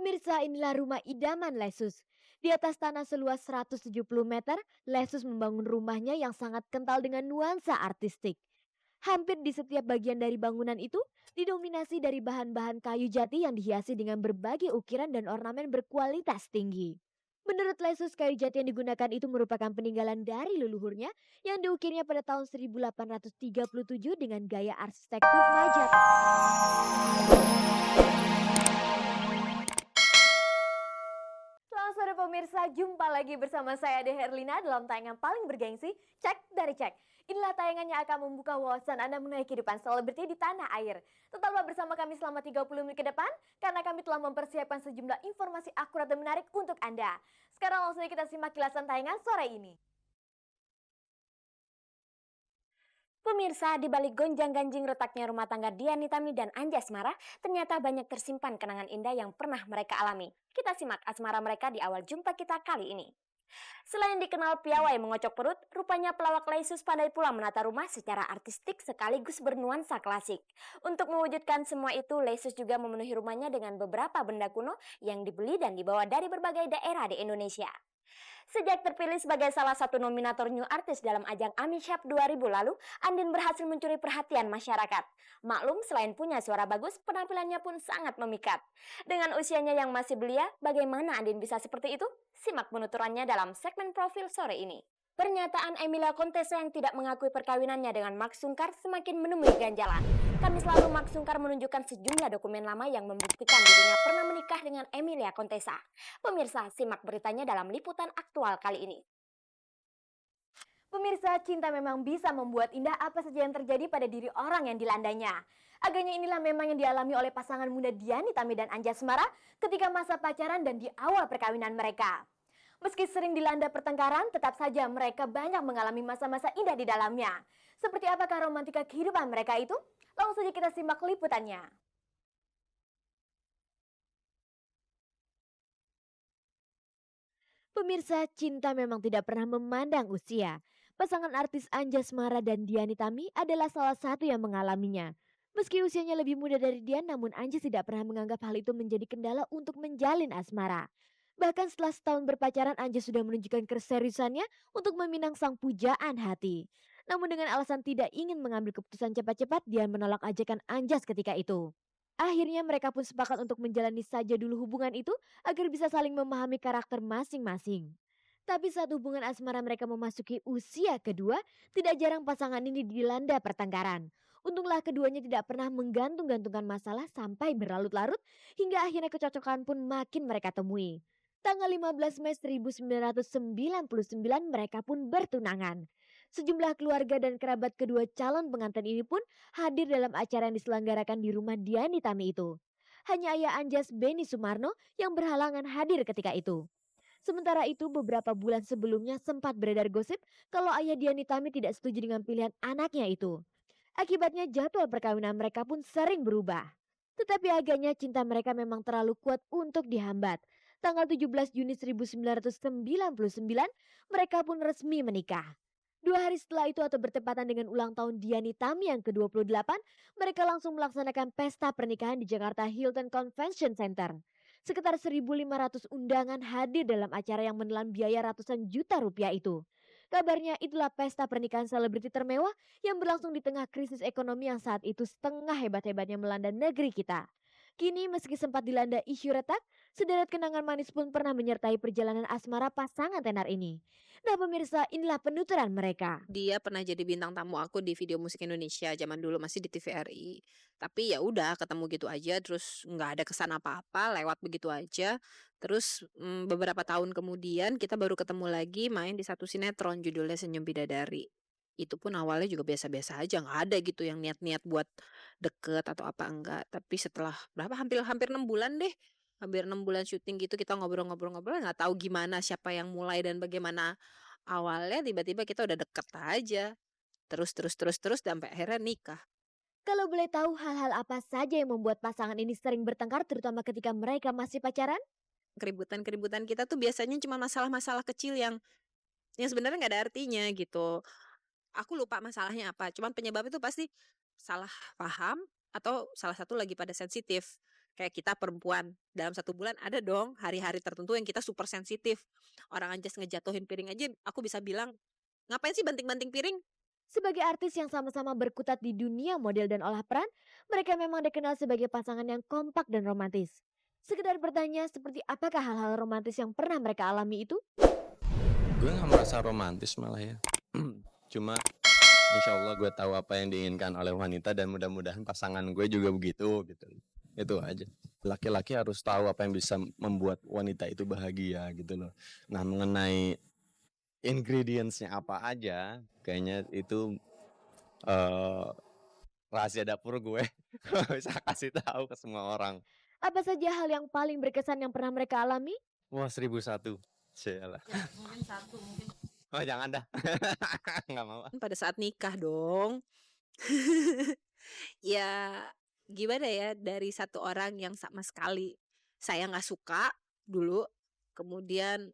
Pemirsa, inilah rumah idaman Lesus. Di atas tanah seluas 170 meter, Lesus membangun rumahnya yang sangat kental dengan nuansa artistik. Hampir di setiap bagian dari bangunan itu didominasi dari bahan-bahan kayu jati yang dihiasi dengan berbagai ukiran dan ornamen berkualitas tinggi. Menurut Lesus, kayu jati yang digunakan itu merupakan peninggalan dari leluhurnya yang diukirnya pada tahun 1837 dengan gaya arsitektur Majapahit. Selamat sore pemirsa, jumpa lagi bersama saya Ade Herlina dalam tayangan paling bergengsi, Cek dari Cek. Inilah tayangan yang akan membuka wawasan Anda mengenai kehidupan selebriti di tanah air. Tetaplah bersama kami selama 30 menit ke depan, karena kami telah mempersiapkan sejumlah informasi akurat dan menarik untuk Anda. Sekarang langsung kita simak kilasan tayangan sore ini. Pemirsa, di balik gonjang-ganjing retaknya rumah tangga Dian Nitami dan Anjasmara, ternyata banyak tersimpan kenangan indah yang pernah mereka alami. Kita simak asmara mereka di awal jumpa kita kali ini. Selain dikenal piawai mengocok perut, rupanya pelawak Lesus pandai pula menata rumah secara artistik sekaligus bernuansa klasik. Untuk mewujudkan semua itu, Lesus juga memenuhi rumahnya dengan beberapa benda kuno yang dibeli dan dibawa dari berbagai daerah di Indonesia. Sejak terpilih sebagai salah satu nominator New Artist dalam ajang AmIShab 2000 lalu, Andin berhasil mencuri perhatian masyarakat. Maklum, selain punya suara bagus, penampilannya pun sangat memikat. Dengan usianya yang masih belia, bagaimana Andin bisa seperti itu? Simak penuturannya dalam segmen profil sore ini. Pernyataan Emilia Contessa yang tidak mengakui perkawinannya dengan Mark Sungkar semakin menemui ganjalan. Kamis lalu Mark Sungkar menunjukkan sejumlah dokumen lama yang membuktikan dirinya pernah menikah dengan Emilia Contessa. Pemirsa, simak beritanya dalam liputan aktual kali ini. Pemirsa, cinta memang bisa membuat indah apa saja yang terjadi pada diri orang yang dilandanya. Agaknya inilah memang yang dialami oleh pasangan muda Dian Nitami dan Anjasmara ketika masa pacaran dan di awal perkawinan mereka. Meski sering dilanda pertengkaran, tetap saja mereka banyak mengalami masa-masa indah di dalamnya. Seperti apakah romantika kehidupan mereka itu? Langsung saja kita simak liputannya. Pemirsa, cinta memang tidak pernah memandang usia. Pasangan artis Anjasmara dan Dian Nitami adalah salah satu yang mengalaminya. Meski usianya lebih muda dari Dian, namun Anjas tidak pernah menganggap hal itu menjadi kendala untuk menjalin asmara. Bahkan setelah setahun berpacaran, Anjas sudah menunjukkan keseriusannya untuk meminang sang pujaan hati. Namun dengan alasan tidak ingin mengambil keputusan cepat-cepat, Dian menolak ajakan Anjas ketika itu. Akhirnya mereka pun sepakat untuk menjalani saja dulu hubungan itu agar bisa saling memahami karakter masing-masing. Tapi saat hubungan asmara mereka memasuki usia kedua, tidak jarang pasangan ini dilanda pertengkaran. Untunglah keduanya tidak pernah menggantung-gantungkan masalah sampai berlarut-larut hingga akhirnya kecocokan pun makin mereka temui. Tanggal 15 Mei 1999 mereka pun bertunangan. Sejumlah keluarga dan kerabat kedua calon pengantin ini pun hadir dalam acara yang diselenggarakan di rumah Dian Nitami itu. Hanya ayah Anjas Beni Sumarno yang berhalangan hadir ketika itu. Sementara itu beberapa bulan sebelumnya sempat beredar gosip kalau ayah Dian Nitami tidak setuju dengan pilihan anaknya itu. Akibatnya jadwal perkawinan mereka pun sering berubah. Tetapi agaknya cinta mereka memang terlalu kuat untuk dihambat. Tanggal 17 Juni 1999 mereka pun resmi menikah. 2 hari setelah itu atau bertepatan dengan ulang tahun Dian Nitami yang ke-28, mereka langsung melaksanakan pesta pernikahan di Jakarta Hilton Convention Center. Sekitar 1.500 undangan hadir dalam acara yang menelan biaya ratusan juta rupiah itu. Kabarnya itulah pesta pernikahan selebriti termewah yang berlangsung di tengah krisis ekonomi yang saat itu setengah hebat-hebatnya melanda negeri kita. Kini meski sempat dilanda isu retak, sederet kenangan manis pun pernah menyertai perjalanan asmara pasangan tenar ini. Nah pemirsa, inilah penuturan mereka. Dia pernah jadi bintang tamu aku di Video Musik Indonesia zaman dulu masih di TVRI. Tapi ya udah ketemu gitu aja terus nggak ada kesan apa-apa, lewat begitu aja. Terus beberapa tahun kemudian kita baru ketemu lagi main di satu sinetron judulnya Senyum Bidadari. Itu pun awalnya juga biasa-biasa aja, nggak ada gitu yang niat-niat buat deket atau apa enggak. Tapi setelah berapa hampir hampir 6 bulan deh. Hampir 6 bulan syuting gitu kita ngobrol-ngobrol-ngobrol nggak tahu gimana siapa yang mulai dan bagaimana awalnya tiba-tiba kita udah deket aja, terus sampai akhirnya nikah. Kalau boleh tahu hal-hal apa saja yang membuat pasangan ini sering bertengkar terutama ketika mereka masih pacaran? Keributan-keributan kita tuh biasanya cuma masalah-masalah kecil yang sebenarnya nggak ada artinya gitu. Aku lupa masalahnya apa, cuman penyebab itu pasti salah paham atau salah satu lagi pada sensitif. Kayak kita perempuan, dalam 1 bulan ada dong hari-hari tertentu yang kita super sensitif. Orang Anjas ngejatuhin piring aja aku bisa bilang, "Ngapain sih banting-banting piring?" Sebagai artis yang sama-sama berkutat di dunia model dan olah peran, mereka memang dikenal sebagai pasangan yang kompak dan romantis. Sekedar bertanya seperti apakah hal-hal romantis yang pernah mereka alami itu? Gue nggak merasa romantis malah ya. Cuma insya Allah gue tahu apa yang diinginkan oleh wanita dan mudah-mudahan pasangan gue juga begitu gitu. Itu aja. Laki-laki harus tahu apa yang bisa membuat wanita itu bahagia gitu loh. Nah mengenai ingredientsnya apa aja, kayaknya itu eh, rahasia dapur gue. Gak bisa kasih tahu ke semua orang. Apa saja hal yang paling berkesan yang pernah mereka alami? Wah 1001. Sialah. Ya, mungkin 1, mungkin. Oh jangan dah. Nggak mau. Pada saat nikah dong. Ya gimana ya, dari satu orang yang sama sekali saya nggak suka dulu, kemudian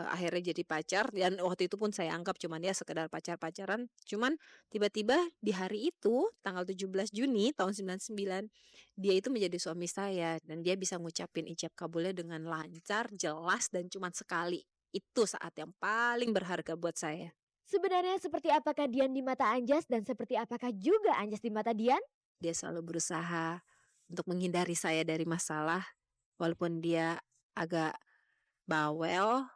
akhirnya jadi pacar dan waktu itu pun saya anggap cuman ya sekedar pacaran, cuman tiba-tiba di hari itu tanggal 17 Juni tahun 99 dia itu menjadi suami saya dan dia bisa ngucapin ijab kabulnya dengan lancar, jelas dan cuman sekali. Itu saat yang paling berharga buat saya. Sebenarnya seperti apakah Dian di mata Anjas dan seperti apakah juga Anjas di mata Dian? Dia selalu berusaha untuk menghindari saya dari masalah, walaupun dia agak bawel,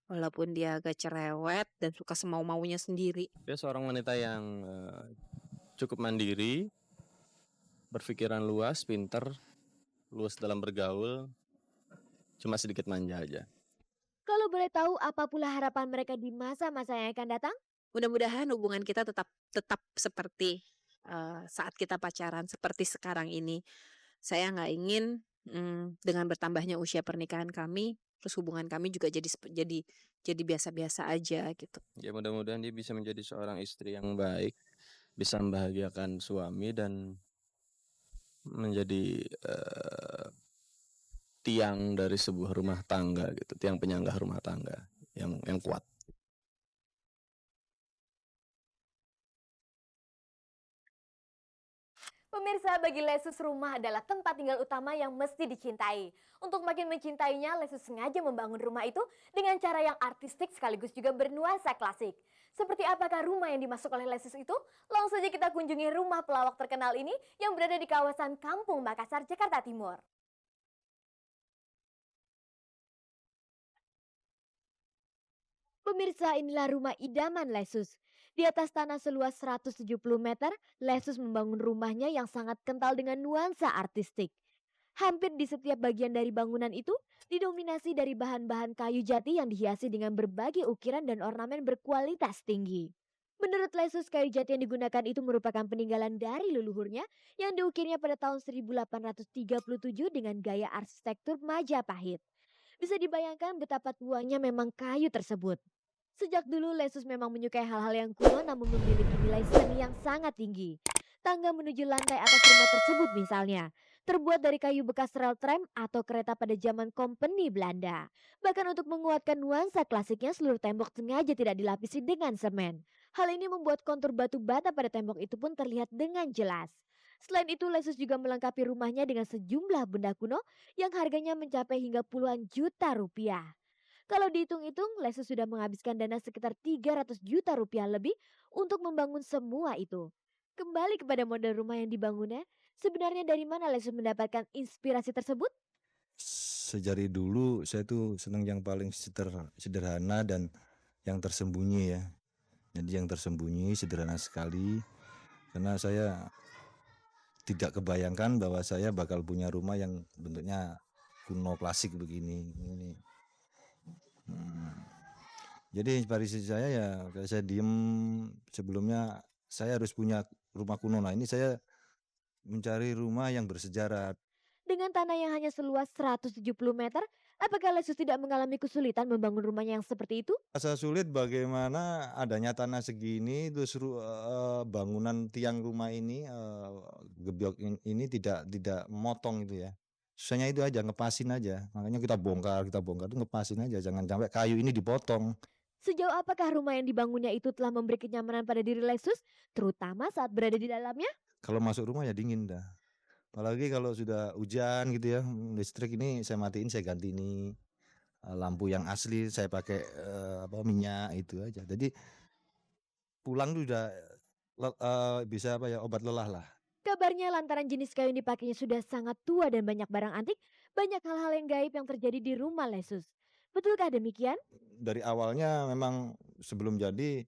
walaupun dia agak cerewet dan suka semau-maunya sendiri. Dia seorang wanita yang cukup mandiri, berpikiran luas, pinter, luas dalam bergaul, cuma sedikit manja aja. Kalau boleh tahu apa pula harapan mereka di masa-masa yang akan datang? Mudah-mudahan hubungan kita tetap seperti saat kita pacaran, seperti sekarang ini. Saya nggak ingin dengan bertambahnya usia pernikahan kami, terus hubungan kami juga jadi biasa-biasa aja gitu. Ya mudah-mudahan dia bisa menjadi seorang istri yang baik, bisa membahagiakan suami dan menjadi tiang dari sebuah rumah tangga gitu, tiang penyangga rumah tangga yang kuat. Pemirsa, bagi Lesus rumah adalah tempat tinggal utama yang mesti dicintai. Untuk makin mencintainya, Lesus sengaja membangun rumah itu dengan cara yang artistik sekaligus juga bernuansa klasik. Seperti apakah rumah yang dimasuk oleh Lesus itu? Langsung saja kita kunjungi rumah pelawak terkenal ini yang berada di kawasan Kampung Makassar, Jakarta Timur. Pemirsa, inilah rumah idaman Lesus. Di atas tanah seluas 170 meter, Lesus membangun rumahnya yang sangat kental dengan nuansa artistik. Hampir di setiap bagian dari bangunan itu didominasi dari bahan-bahan kayu jati yang dihiasi dengan berbagai ukiran dan ornamen berkualitas tinggi. Menurut Lesus, kayu jati yang digunakan itu merupakan peninggalan dari leluhurnya yang diukirnya pada tahun 1837 dengan gaya arsitektur Majapahit. Bisa dibayangkan betapa tuanya memang kayu tersebut. Sejak dulu Lesus memang menyukai hal-hal yang kuno namun memiliki nilai seni yang sangat tinggi. Tangga menuju lantai atas rumah tersebut misalnya, terbuat dari kayu bekas rel tram atau kereta pada zaman Kompeni Belanda. Bahkan untuk menguatkan nuansa klasiknya seluruh tembok sengaja tidak dilapisi dengan semen. Hal ini membuat kontur batu bata pada tembok itu pun terlihat dengan jelas. Selain itu Lesus juga melengkapi rumahnya dengan sejumlah benda kuno yang harganya mencapai hingga puluhan juta rupiah. Kalau dihitung-hitung, Lesus sudah menghabiskan dana sekitar 300 juta rupiah lebih untuk membangun semua itu. Kembali kepada model rumah yang dibangunnya, sebenarnya dari mana Lesus mendapatkan inspirasi tersebut? Sejari dulu saya tuh senang yang paling sederhana dan yang tersembunyi ya. Jadi yang tersembunyi sederhana sekali karena saya tidak kebayangkan bahwa saya bakal punya rumah yang bentuknya kuno klasik begini. Jadi inspirasi saya ya kayak saya diem sebelumnya saya harus punya rumah kuno. Nah ini saya mencari rumah yang bersejarah. Dengan tanah yang hanya seluas 170 meter, apakah Lesus tidak mengalami kesulitan membangun rumahnya yang seperti itu? Rasa sulit bagaimana adanya tanah segini terus bangunan tiang rumah ini gebyok ini tidak motong itu ya. Susahnya itu aja ngepasin aja. Makanya kita bongkar tuh ngepasin aja jangan sampai kayu ini dipotong. Sejauh apakah rumah yang dibangunnya itu telah memberi kenyamanan pada diri Lesus, terutama saat berada di dalamnya? Kalau masuk rumah ya dingin dah. Apalagi kalau sudah hujan gitu ya, listrik ini saya matiin, saya ganti ini lampu yang asli, saya pakai minyak itu aja. Jadi pulang tuh udah bisa obat lelah lah. Kabarnya lantaran jenis kayu yang dipakainya sudah sangat tua dan banyak barang antik, banyak hal-hal yang gaib yang terjadi di rumah Lesus. Betulkah demikian? Dari awalnya memang sebelum jadi